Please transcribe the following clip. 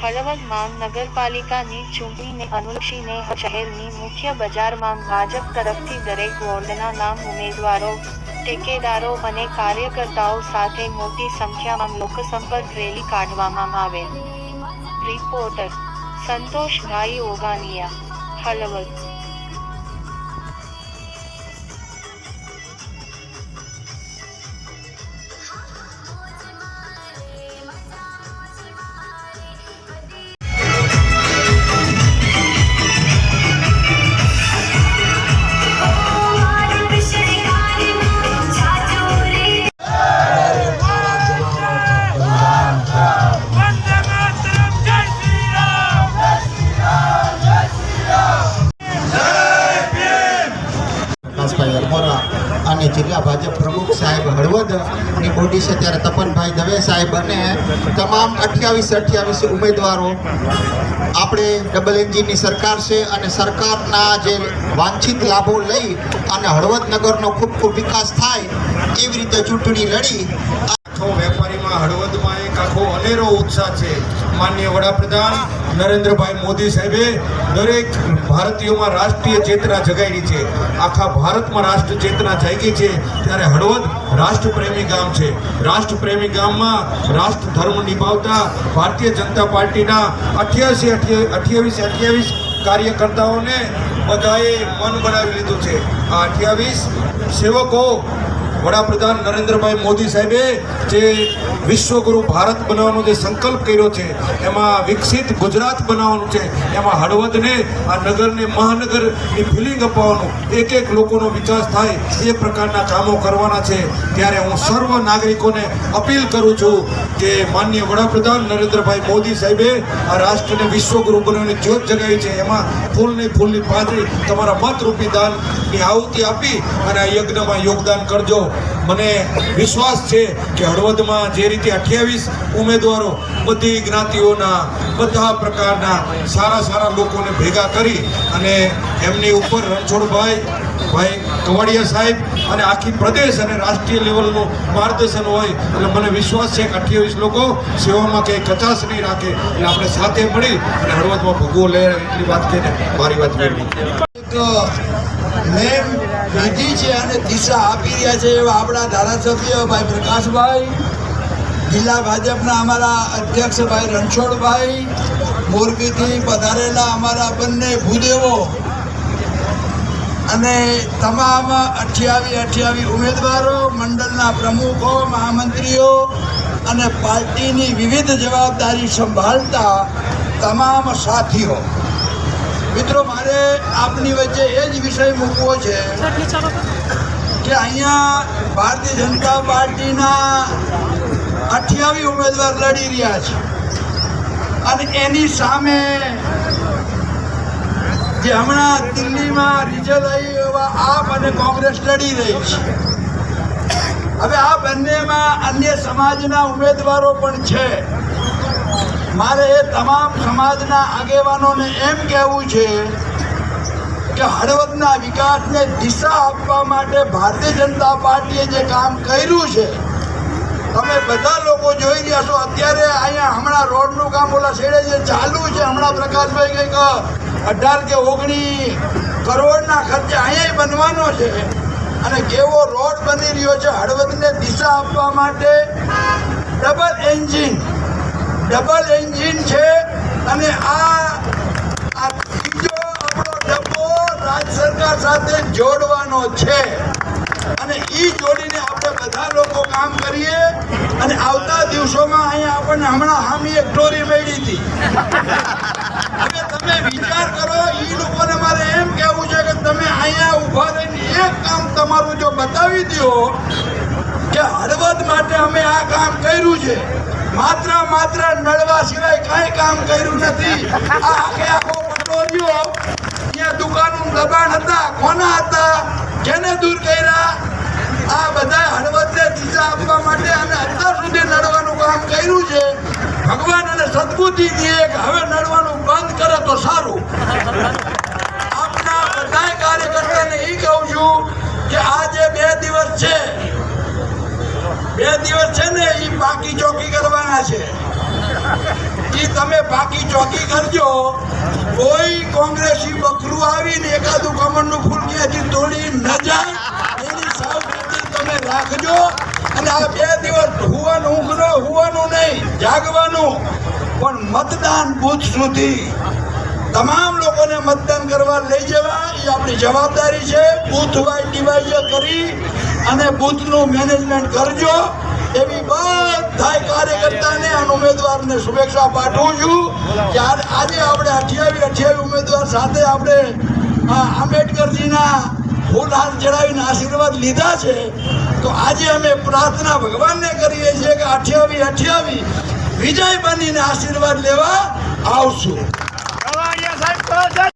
હળવદ મહાનગરપાલિકાની ચૂંટણીને અનુલક્ષીને શહેરની મુખ્ય બજારમાં ભાજપ તરફથી દરેક વોર્ડના નામ ઉમેદવારો, ટેકેદારો અને કાર્યકર્તાઓ સાથે મોટી સંખ્યામાં લોકસંપર્ક રેલી કાઢવામાં આવેલ. રિપોર્ટર સંતોષભાઈ ઓગાનિયા, હળવદ. અને જિલ્લા ભાજપ પ્રમુખ સાહેબ હળવદ ની બોડી છે ત્યારે તપનભાઈ દવે સાહેબ અને તમામ 28 ઉમેદવારો. આપણે ડબલ એન્જિનની સરકાર છે અને સરકારના જે વાંછિત લાભો લઈ અને હળવદ નગરનો ખૂબ વિકાસ થાય એવી રીતે ચૂંટણી લડી. વેપારીમાં હળવદમાં એક આખો અનેરો ઉત્સાહ છે. માનનીય વડાપ્રધાન નરેન્દ્રભાઈ મોદી સાહેબે દરેક ભારતીયોમાં રાષ્ટ્રીય ચેતના જગાડી છે. આખા ભારતમાં રાષ્ટ્ર ચેતના જાગી છે ત્યારે હળવદ રાષ્ટ્રપ્રેમી ગામ છે. રાષ્ટ્રપ્રેમી ગામમાં રાષ્ટ્ર ધર્મ નિભાવતા ભારતીય જનતા પાર્ટીના 28 કાર્યકર્તાઓને બધાએ મન બનાવી લીધું છે. આ 28 સેવકો વડાપ્રધાન નરેન્દ્રભાઈ મોદી સાહેબે જે વિશ્વગુરુ ભારત બનાવવાનો જે સંકલ્પ કર્યો છે એમાં વિકસિત ગુજરાત બનાવવાનું છે. એમાં હળવદને આ નગરને મહાનગરની ફિલિંગ અપાવવાનું, એક લોકોનો વિકાસ થાય એ પ્રકારના કામો કરવાના છે. ત્યારે હું સર્વ નાગરિકોને અપીલ કરું છું કે માનનીય વડાપ્રધાન નરેન્દ્રભાઈ મોદી સાહેબે આ રાષ્ટ્રને વિશ્વગુરુ બનાવવાની જ્યોત જગાવી છે. એમાં ફૂલની પાથરી તમારા મતરૂપી દાનની આહુતિ આપી અને આ યજ્ઞમાં યોગદાન કરજો. મને વિશ્વાસ છે કે હળવદમાં જે રીતે 28 ઉમેદવારો બધી જ્ઞાતિઓના, બધા પ્રકારના સારા લોકોને ભેગા કરી અને એમની ઉપર રણછોડભાઈ કવાડિયા સાહેબ અને આખી પ્રદેશ અને રાષ્ટ્રીય લેવલનું માર્ગદર્શન હોય એટલે મને વિશ્વાસ છે કે 28 લોકો સેવામાં કંઈ કચાશ નહીં રાખે. એટલે આપણે સાથે મળી અને હળવદમાં ભગવો લે એટલી વાત કહીને મારી વાત મેળવી. વિધિ છે અને દિશા આપી રહ્યા છે એવા આપણા ધારાસભ્ય ભાઈ પ્રકાશભાઈ, જિલ્લા ભાજપના અમારા અધ્યક્ષ ભાઈ રણછોડભાઈ, મોરબીથી પધારેલા અમારા બંને ભૂદેવો અને તમામ 28 ઉમેદવારો, મંડળના પ્રમુખો, મહામંત્રીઓ અને પાર્ટીની વિવિધ જવાબદારી સંભાળતા તમામ સાથીઓ. મિત્રો, મારે આપની વચ્ચે એ જ વિષય મૂકવો છે કે અહીંયા ભારતીય જનતા પાર્ટીના 28 ઉમેદવાર લડી રહ્યા છે અને એની સામે જે હમણાં દિલ્હીમાં રિઝલ્ટ આવ્યું એવા આપ અને કોંગ્રેસ લડી રહી છે. હવે આ બંનેમાં અન્ય સમાજના ઉમેદવારો પણ છે. મારે એ તમામ સમાજના આગેવાનોને એમ કહેવું છે કે હળવદના વિકાસને દિશા આપવા માટે ભારતીય જનતા પાર્ટીએ જે કામ કર્યું છે તમે બધા લોકો જોઈ રહ્યા છો. અત્યારે અહીંયા હમણાં રોડનું કામ ઓલા છેડે જે ચાલુ છે, હમણાં પ્રકાશભાઈ કંઈક 18 કે 19 કરોડના ખર્ચે અહીંયા બનવાનો છે અને કેવો રોડ બની રહ્યો છે. હળવદને દિશા આપવા માટે ડબલ એન્જિન છે અને આ ત્રીજો આપણો ડબ્બો રાજ્ય સરકાર સાથે જોડવાનો છે અને એ જોડીને આપણે બધા લોકો કામ કરીએ અને આવતા દિવસોમાં અહીંયા આપણને હમણાં હામી એક સ્ટોરી મળી હતી. હવે તમે વિચાર કરો, એ લોકોને મારે એમ કહેવું છે કે તમે અહીંયા ઊભા રહીને એક કામ તમારું જો બતાવી દો કે હળવદ માટે અમે આ કામ કર્યું છે, માત્ર નળવા સિવાય કાંઈ કામ કર્યું નથી. આ આખો પટોળિયો અહીંયા દુકાનનું દબાણ હતા, કોના હતા, જેને દૂર કર્યા? આ બધા હળવદને દિશા આપવા માટે અમે અત્યાર સુધી નડવાનું કામ કર્યું છે. ભગવાન અને સદબુદ્ધિ દીએ કે હવે નડવાનું બંધ કરે તો સારું. આપના બધા કાર્યકર્તાને એ કહું છું કે આ જે 2 દિવસ છે બે દિવસ છે ને એ બાકી ચોકી કરવાના છે એ તમે બાકી ચોકી કરજો. કોઈ કોંગ્રેસી બકરું આવીને એકાદું કમળનું ફૂલ ક્યાંથી તોડી ન જાય એની સાવચેતી તમે રાખજો. અને આ 2 દિવસ હુવાનું નહીં, જાગવાનું. પણ મતદાન બૂથ સુધી તમામ લોકોને મતદાન કરવા લઈ જવા એ આપણી જવાબદારી છે. બૂથ વાઇઝ ડિવાઇઝ કરી અને બૂથનું મેનેજમેન્ટ કરજો એવી બધા કાર્યકર્તાને અને ઉમેદવારને શુભેચ્છા પાઠવું છું. કે આજે આપણે 28 ઉમેદવાર સાથે આપણે આંબેડકરજીના ફૂલહાર ચડાવીને આશીર્વાદ લીધા છે. તો આજે અમે પ્રાર્થના ભગવાનને કરીએ છીએ કે 28 વિજય બનીને આશીર્વાદ લેવા આવશું.